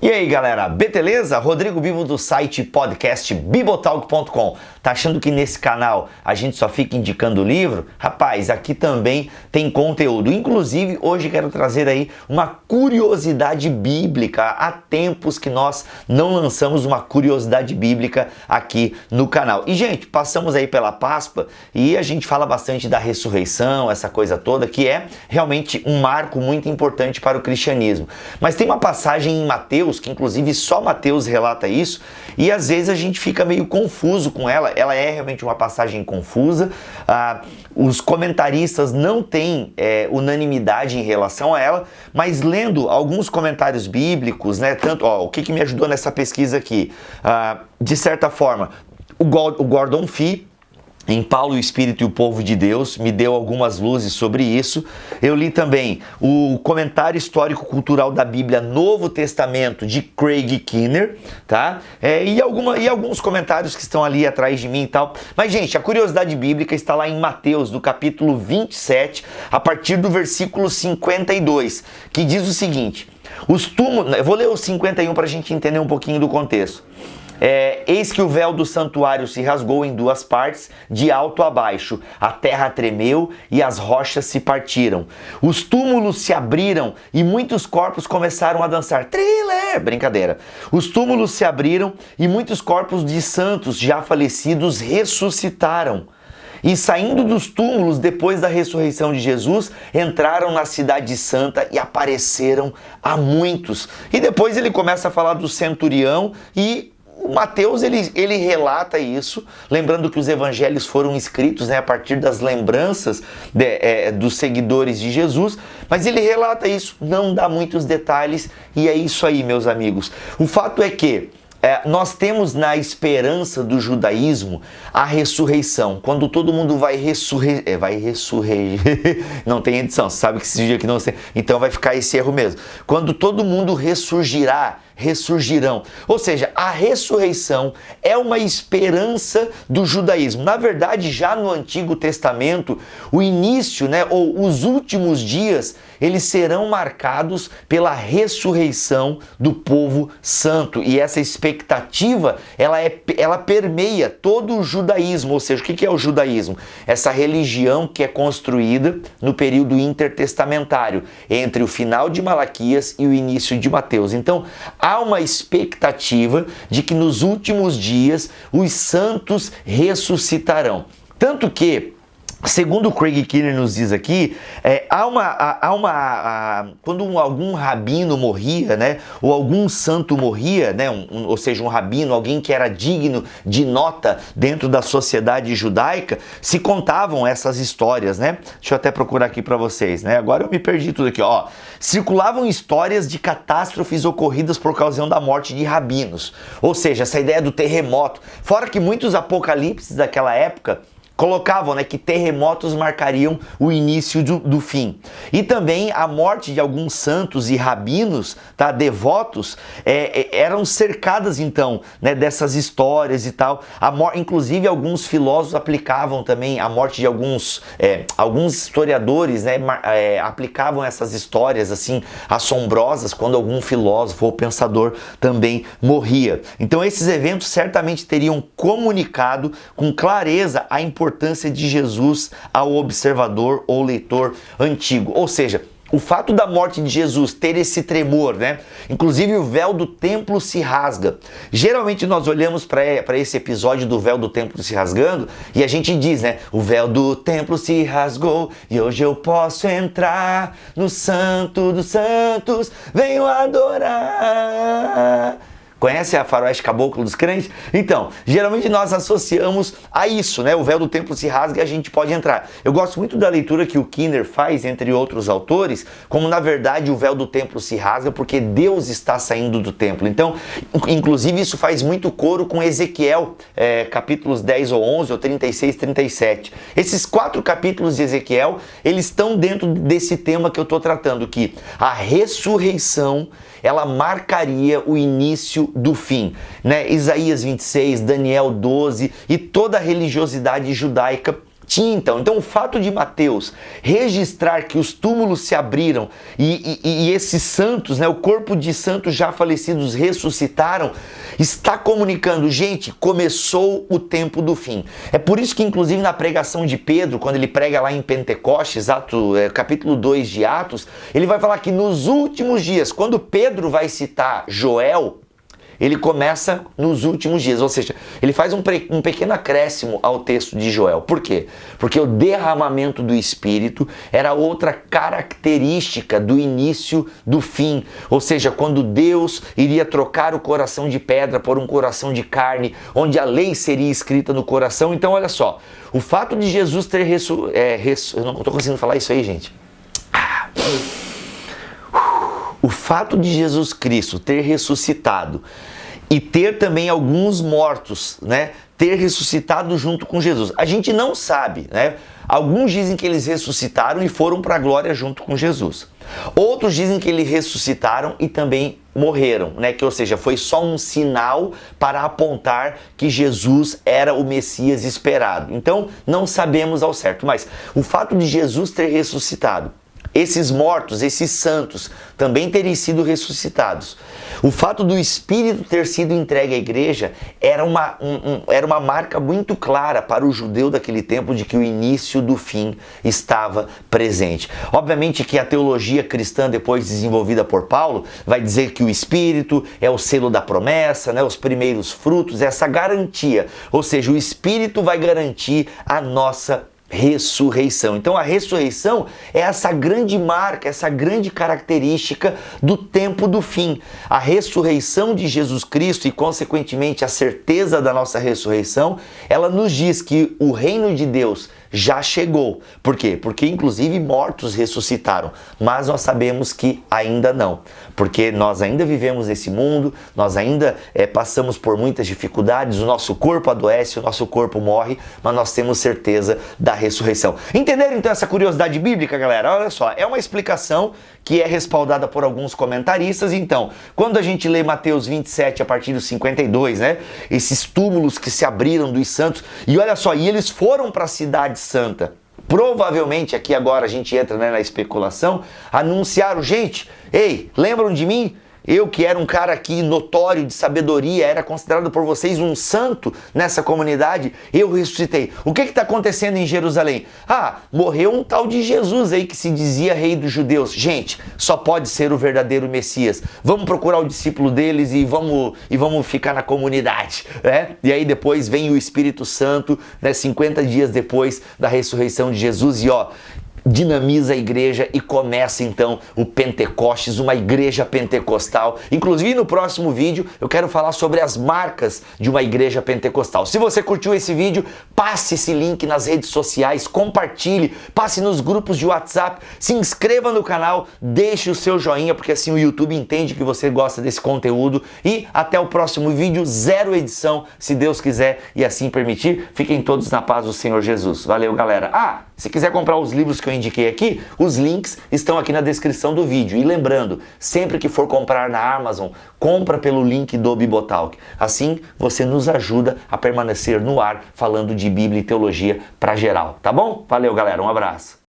E aí galera, beleza? Rodrigo Bibo do site podcast bibotalk.com. Tá achando que nesse canal a gente só fica indicando livro? Rapaz, aqui também tem conteúdo. Inclusive, hoje quero trazer aí uma curiosidade bíblica. Há tempos que nós não lançamos uma curiosidade bíblica aqui no canal. E gente, passamos aí pela Páscoa e a gente fala bastante da ressurreição, essa coisa toda, que é realmente um marco muito importante para o cristianismo. Mas tem uma passagem em Mateus, que inclusive só Mateus relata isso, e às vezes a gente fica meio confuso com ela. Ela é realmente uma passagem confusa, os comentaristas não têm unanimidade em relação a ela, mas lendo alguns comentários bíblicos, né, tanto, o que me ajudou nessa pesquisa aqui, de certa forma, o Gordon Fee, em Paulo, o Espírito e o Povo de Deus, me deu algumas luzes sobre isso. Eu li também o Comentário Histórico-Cultural da Bíblia Novo Testamento, de Craig Keener, tá? E alguns comentários que estão ali atrás de mim e tal. Mas, gente, a curiosidade bíblica está lá em Mateus, no capítulo 27, a partir do versículo 52, que diz o seguinte: os túmulos... Eu vou ler o 51 para a gente entender um pouquinho do contexto. Eis que o véu do santuário se rasgou em duas partes, de alto a baixo. A terra tremeu e as rochas se partiram. Os túmulos se abriram e muitos corpos começaram a dançar. Thriller! Brincadeira. Os túmulos se abriram e muitos corpos de santos já falecidos ressuscitaram. E saindo dos túmulos depois da ressurreição de Jesus, entraram na cidade santa e apareceram a muitos. E depois ele começa a falar do centurião e o Mateus, ele relata isso, lembrando que os evangelhos foram escritos, né, a partir das lembranças dos seguidores de Jesus, mas ele relata isso, não dá muitos detalhes, e é isso aí, meus amigos. O fato é que nós temos na esperança do judaísmo a ressurreição, quando todo mundo vai ressurgir, não tem edição, você sabe que esse dia aqui não tem, então vai ficar esse erro mesmo. Quando todo mundo ressurgirão. Ou seja, a ressurreição é uma esperança do judaísmo. Na verdade, já no Antigo Testamento, o início, né, ou os últimos dias, eles serão marcados pela ressurreição do povo santo. E essa expectativa, ela permeia todo o judaísmo. Ou seja, o que é o judaísmo? Essa religião que é construída no período intertestamentário, entre o final de Malaquias e o início de Mateus. Então, há uma expectativa de que nos últimos dias os santos ressuscitarão. Tanto que, segundo Craig Keener nos diz aqui, quando algum rabino morria, né, ou algum santo morria, né, ou seja, um rabino, alguém que era digno de nota dentro da sociedade judaica, se contavam essas histórias, né? Deixa eu até procurar aqui para vocês, né? Agora eu me perdi tudo aqui, ó. Circulavam histórias de catástrofes ocorridas por causa da morte de rabinos. Ou seja, essa ideia do terremoto. Fora que muitos apocalipses daquela época colocavam, né, que terremotos marcariam o início do fim. E também a morte de alguns santos e rabinos, tá, devotos, eram cercadas então, né, dessas histórias e tal. Inclusive alguns filósofos aplicavam também a morte de alguns historiadores, né, aplicavam essas histórias assim assombrosas quando algum filósofo ou pensador também morria. Então esses eventos certamente teriam comunicado com clareza a importância de Jesus ao observador ou leitor antigo. Ou seja, o fato da morte de Jesus ter esse tremor, né? Inclusive o véu do templo se rasga. Geralmente nós olhamos para esse episódio do véu do templo se rasgando e a gente diz, né? O véu do templo se rasgou e hoje eu posso entrar no Santo dos Santos, venho adorar. Conhece a faroeste caboclo dos crentes? Então, geralmente nós associamos a isso, né? O véu do templo se rasga e a gente pode entrar. Eu gosto muito da leitura que o Keener faz, entre outros autores, como na verdade o véu do templo se rasga porque Deus está saindo do templo. Então, inclusive isso faz muito coro com Ezequiel, capítulos 10 ou 11, ou 36, 37. Esses 4 capítulos de Ezequiel, eles estão dentro desse tema que eu estou tratando, que a ressurreição, ela marcaria o início do fim, né? Isaías 26, Daniel 12 e toda a religiosidade judaica Tinha então o fato de Mateus registrar que os túmulos se abriram e esses santos, né, o corpo de santos já falecidos ressuscitaram, está comunicando, gente, começou o tempo do fim. É por isso que inclusive na pregação de Pedro, quando ele prega lá em Pentecostes, capítulo 2 de Atos, ele vai falar que nos últimos dias, quando Pedro vai citar Joel, ele começa nos últimos dias, ou seja, ele faz um pequeno acréscimo ao texto de Joel. Por quê? Porque o derramamento do Espírito era outra característica do início do fim, ou seja, quando Deus iria trocar o coração de pedra por um coração de carne, onde a lei seria escrita no coração. Então, olha só, o fato de Jesus ter eu não estou conseguindo falar isso aí, gente. O fato de Jesus Cristo ter ressuscitado e ter também alguns mortos, né, ter ressuscitado junto com Jesus. A gente não sabe, né? Alguns dizem que eles ressuscitaram e foram para a glória junto com Jesus. Outros dizem que eles ressuscitaram e também morreram, né? Ou seja, foi só um sinal para apontar que Jesus era o Messias esperado. Então, não sabemos ao certo, mas o fato de Jesus ter ressuscitado, esses mortos, esses santos, também terem sido ressuscitados. O fato do Espírito ter sido entregue à igreja era uma marca muito clara para o judeu daquele tempo de que o início do fim estava presente. Obviamente que a teologia cristã, depois desenvolvida por Paulo, vai dizer que o Espírito é o selo da promessa, né? Os primeiros frutos, essa garantia. Ou seja, o Espírito vai garantir a nossa ressurreição. Então a ressurreição é essa grande marca, essa grande característica do tempo do fim. A ressurreição de Jesus Cristo e consequentemente a certeza da nossa ressurreição, ela nos diz que o reino de Deus já chegou. Por quê? Porque inclusive mortos ressuscitaram, mas nós sabemos que ainda não, porque nós ainda vivemos nesse mundo, nós ainda passamos por muitas dificuldades, o nosso corpo adoece, o nosso corpo morre, mas nós temos certeza da ressurreição. Entenderam então essa curiosidade bíblica, galera? Olha só, é uma explicação que é respaldada por alguns comentaristas. Então, quando a gente lê Mateus 27 a partir do 52, né, esses túmulos que se abriram dos santos, e olha só, e eles foram para a cidade santa. Provavelmente, aqui agora a gente entra, né, na especulação, anunciaram, gente, ei, lembram de mim? Eu que era um cara aqui notório de sabedoria, era considerado por vocês um santo nessa comunidade, eu ressuscitei. O que está acontecendo em Jerusalém? Morreu um tal de Jesus aí que se dizia rei dos judeus. Gente, só pode ser o verdadeiro Messias. Vamos procurar o discípulo deles e vamos ficar na comunidade, né? E aí depois vem o Espírito Santo, né, 50 dias depois da ressurreição de Jesus e dinamiza a igreja e começa então o Pentecostes, uma igreja pentecostal. Inclusive no próximo vídeo eu quero falar sobre as marcas de uma igreja pentecostal. Se você curtiu esse vídeo, passe esse link nas redes sociais, compartilhe, passe nos grupos de WhatsApp, se inscreva no canal, deixe o seu joinha, porque assim o YouTube entende que você gosta desse conteúdo. E até o próximo vídeo, 0 edição, se Deus quiser e assim permitir. Fiquem todos na paz do Senhor Jesus. Valeu, galera. Se quiser comprar os livros que eu indiquei aqui, os links estão aqui na descrição do vídeo. E lembrando, sempre que for comprar na Amazon, compra pelo link do Bibotalk. Assim, você nos ajuda a permanecer no ar falando de Bíblia e teologia para geral, tá bom? Valeu, galera. Um abraço.